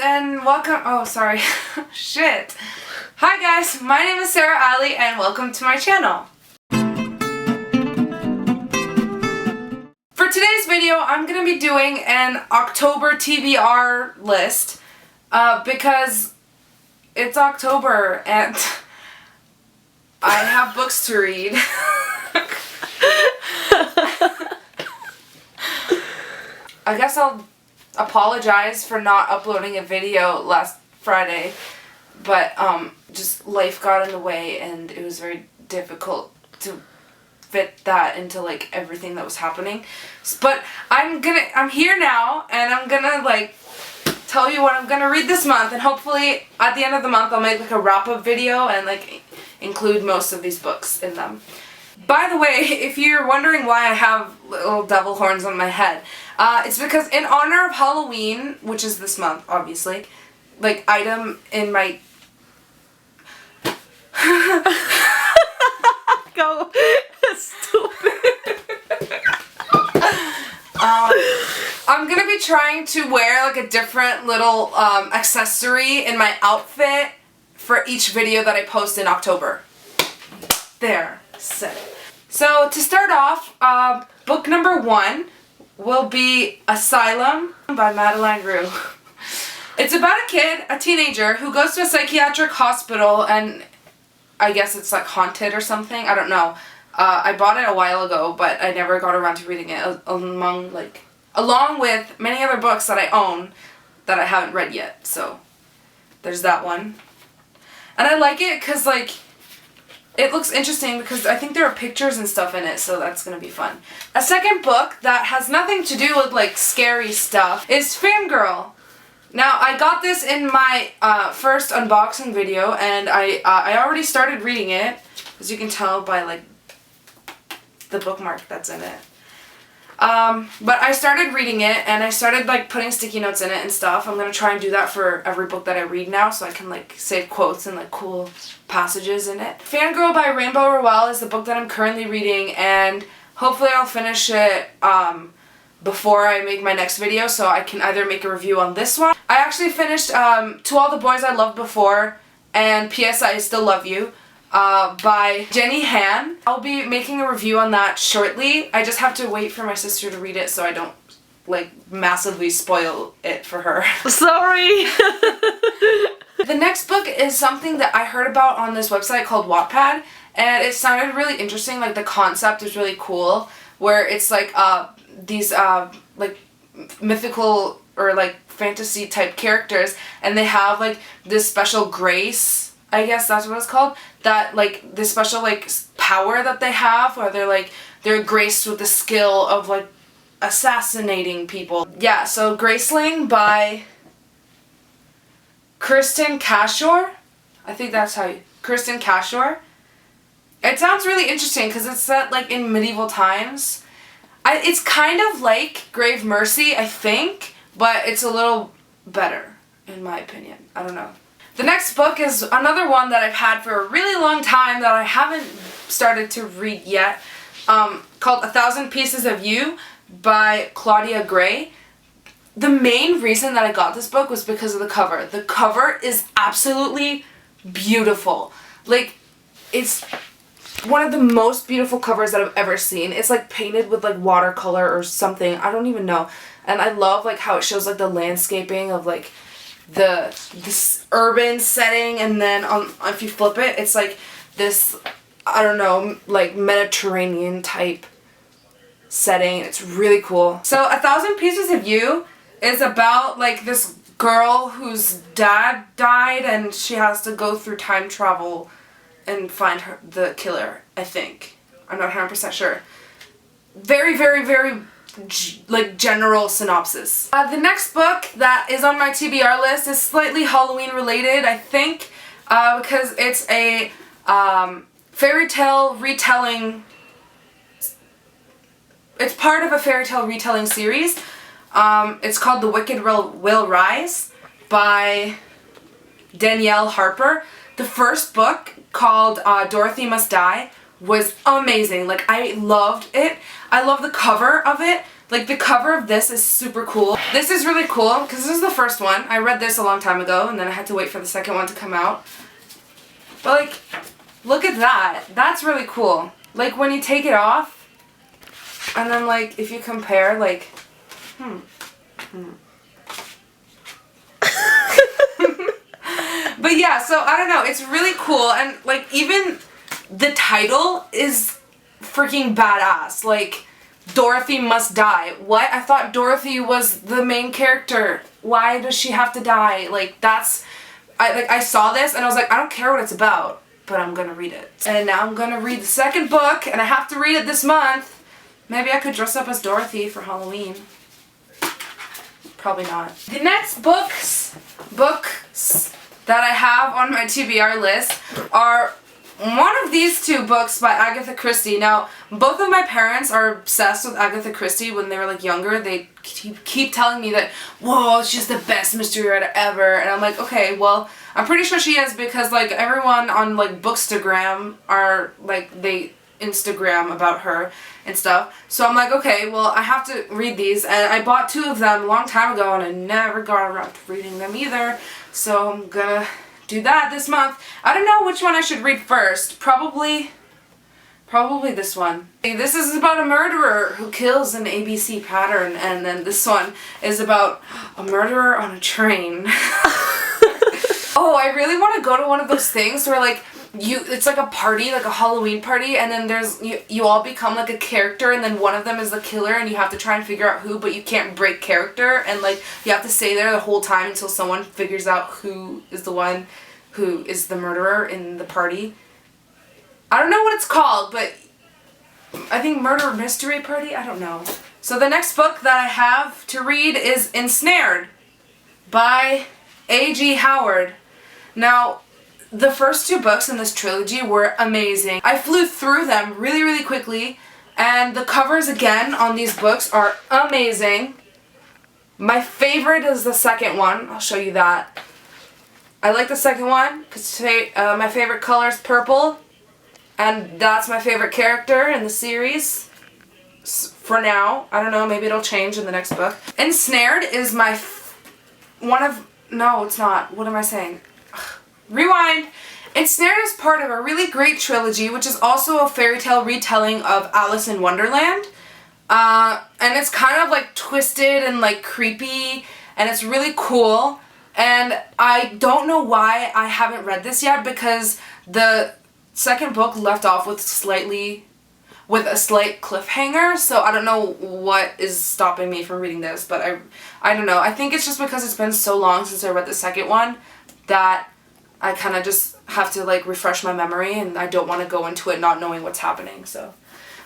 and welcome. Oh, sorry. Shit. Hi guys, my name is Sarah Ali and welcome to my channel. For today's video, I'm gonna be doing an October TBR list because it's October and I have books to read. I guess I'll apologize for not uploading a video last Friday, but just life got in the way and it was very difficult to fit that into like everything that was happening. But I'm here now and I'm gonna like tell you what I'm gonna read this month, and hopefully at the end of the month I'll make like a wrap-up video and like include most of these books in them. By the way, if you're wondering why I have little devil horns on my head, it's because in honor of Halloween, which is this month, obviously, like, item in my... Go. Stupid. I'm gonna be trying to wear, like, a different little, accessory in my outfit for each video that I post in October. There. Said it. So, to start off, book number 1 will be Asylum by Madeleine Roux. It's about a teenager, who goes to a psychiatric hospital and I guess it's like haunted or something. I don't know. I bought it a while ago, but I never got around to reading it along with many other books that I own that I haven't read yet. So, there's that one. And I like it because, like, it looks interesting because I think there are pictures and stuff in it, so that's gonna be fun. A second book that has nothing to do with like scary stuff is Fangirl. Now I got this in my first unboxing video, and I already started reading it, as you can tell by like the bookmark that's in it. But I started reading it and I started like putting sticky notes in it and stuff. I'm gonna try and do that for every book that I read now, so I can like save quotes and like cool passages in it. Fangirl by Rainbow Rowell is the book that I'm currently reading, and hopefully I'll finish it before I make my next video, so I can either make a review on this one. I actually finished To All the Boys I Loved Before and P.S. I Still Love You by Jenny Han. I'll be making a review on that shortly. I just have to wait for my sister to read it so I don't like massively spoil it for her. Sorry. The next book is something that I heard about on this website called Wattpad, and it sounded really interesting. Like, the concept is really cool, where it's like these like mythical or like fantasy type characters, and they have like this special grace, I guess that's what it's called, that like this special like power that they have, where they're graced with the skill of like assassinating people. Yeah, so Graceling by Cristian. I think that's how you... Cristian. It sounds really interesting because it's set like in medieval times. It's kind of like Grave Mercy, I think, but it's a little better, in my opinion. I don't know. The next book is another one that I've had for a really long time that I haven't started to read yet, called 1,000 Pieces of You by Claudia Gray. The main reason that I got this book was because of the cover. The cover is absolutely beautiful. Like, it's one of the most beautiful covers that I've ever seen. It's like painted with like watercolor or something. I don't even know. And I love like how it shows like the landscaping of like this urban setting, and then if you flip it, it's like this, I don't know, like Mediterranean type setting. It's really cool. So 1,000 Pieces of You is about like this girl whose dad died and she has to go through time travel and find the killer, I think. I'm not 100% sure. Very, very, very like general synopsis. The next book that is on my TBR list is slightly Halloween related, I think, because it's a fairy tale retelling. It's part of a fairy tale retelling series. It's called The Wicked Will Rise by Danielle Harper. The first book, called Dorothy Must Die, was amazing. Like, I loved it. I love the cover of it. Like, the cover of this is super cool. This is really cool, because this is the first one. I read this a long time ago, and then I had to wait for the second one to come out. But, like, look at that. That's really cool. Like, when you take it off, and then, like, if you compare, like, But yeah, so I don't know, it's really cool, and like even the title is freaking badass. Like, Dorothy must die. What? I thought Dorothy was the main character. Why does she have to die? Like, I saw this and I was like, I don't care what it's about, but I'm gonna read it. And now I'm gonna read the second book, and I have to read it this month. Maybe I could dress up as Dorothy for Halloween. Probably not. The next books that I have on my TBR list are one of these two books by Agatha Christie. Now, both of my parents are obsessed with Agatha Christie when they were like younger. They keep telling me that, whoa, she's the best mystery writer ever. And I'm like, okay, well, I'm pretty sure she is, because like everyone on like Bookstagram are like, they Instagram about her and stuff. So I'm like, okay, well, I have to read these. And I bought two of them a long time ago, and I never got around to reading them either. So I'm gonna do that this month. I don't know which one I should read first. Probably this one. This is about a murderer who kills an ABC pattern, and then this one is about a murderer on a train. Oh, I really want to go to one of those things where like it's like a party, like a Halloween party, and then there's you all become like a character, and then one of them is the killer, and you have to try and figure out who, but you can't break character, and like you have to stay there the whole time until someone figures out who is the one who is the murderer in the party. I don't know what it's called, but I think Murder Mystery Party? I don't know. So the next book that I have to read is Ensnared by A.G. Howard. Now, the first two books in this trilogy were amazing. I flew through them really, really quickly, and the covers again on these books are amazing. My favorite is the second one. I'll show you that. I like the second one because my favorite color is purple, and that's my favorite character in the series. For now. I don't know, maybe it'll change in the next book. Ensnared is my no, it's not. What am I saying? Rewind. Ensnared is part of a really great trilogy, which is also a fairy tale retelling of Alice in Wonderland. And it's kind of like twisted and like creepy, and it's really cool. And I don't know why I haven't read this yet, because the second book left off with a slight cliffhanger, so I don't know what is stopping me from reading this, but I don't know. I think it's just because it's been so long since I read the second one that I kind of just have to like refresh my memory, and I don't want to go into it not knowing what's happening, so.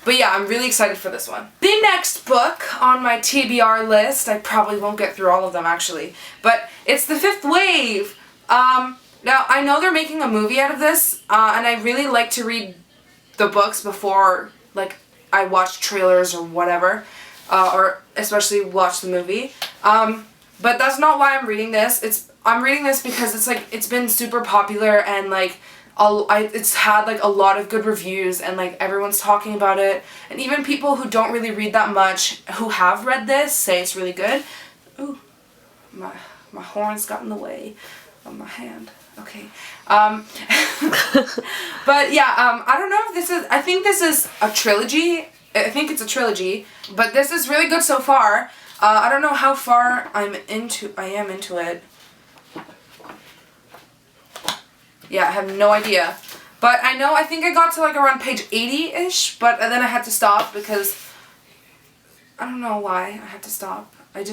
But yeah, I'm really excited for this one. The next book on my TBR list, I probably won't get through all of them actually, but it's The Fifth Wave. Now, I know they're making a movie out of this, and I really like to read the books before like I watch trailers or whatever, or especially watch the movie. But that's not why I'm reading this. I'm reading this because it's been super popular, and like it's had like a lot of good reviews, and like everyone's talking about it, and even people who don't really read that much who have read this say it's really good. Ooh, my horns got in the way of my hand. Okay. But yeah, I don't know if this is, I think this is a trilogy. I think it's a trilogy, but this is really good so far. I don't know how far I am into it. Yeah, I have no idea. But I think I got to like around page 80-ish, but then I had to stop because I don't know why I had to stop. I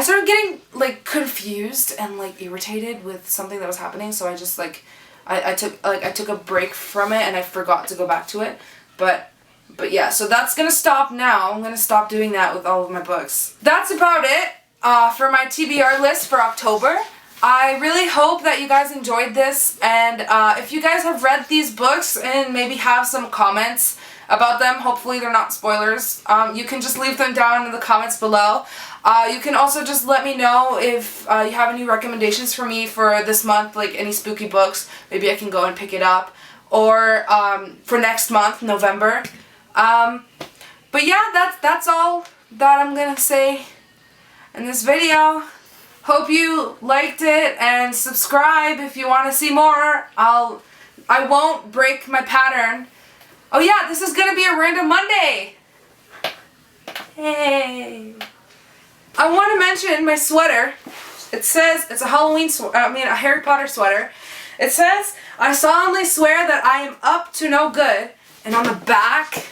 started getting like confused and like irritated with something that was happening, so I just like I took a break from it, and I forgot to go back to it. But yeah, so that's gonna stop now. I'm gonna stop doing that with all of my books. That's about it for my TBR list for October. I really hope that you guys enjoyed this, and if you guys have read these books and maybe have some comments about them, hopefully they're not spoilers, you can just leave them down in the comments below. You can also just let me know if you have any recommendations for me for this month, like any spooky books. Maybe I can go and pick it up. Or for next month, November. But yeah, that's all that I'm gonna say in this video. Hope you liked it and subscribe if you want to see more. I won't break my pattern. Oh yeah, this is gonna be a random Monday. Hey. I want to mention my sweater. It says it's a a Harry Potter sweater. It says, "I solemnly swear that I am up to no good." And on the back,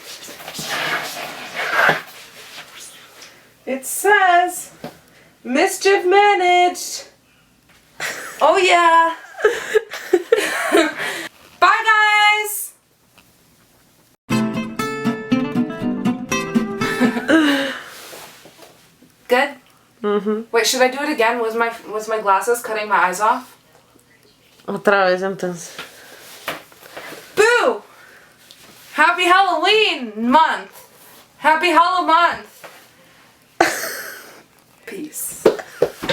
it says, "Mischief managed." Oh yeah. Bye guys. Good? Mhm. Wait, should I do it again? Was my glasses cutting my eyes off? Otra vez entonces. Boo! Happy Halloween month! Happy Halloween month! Peace.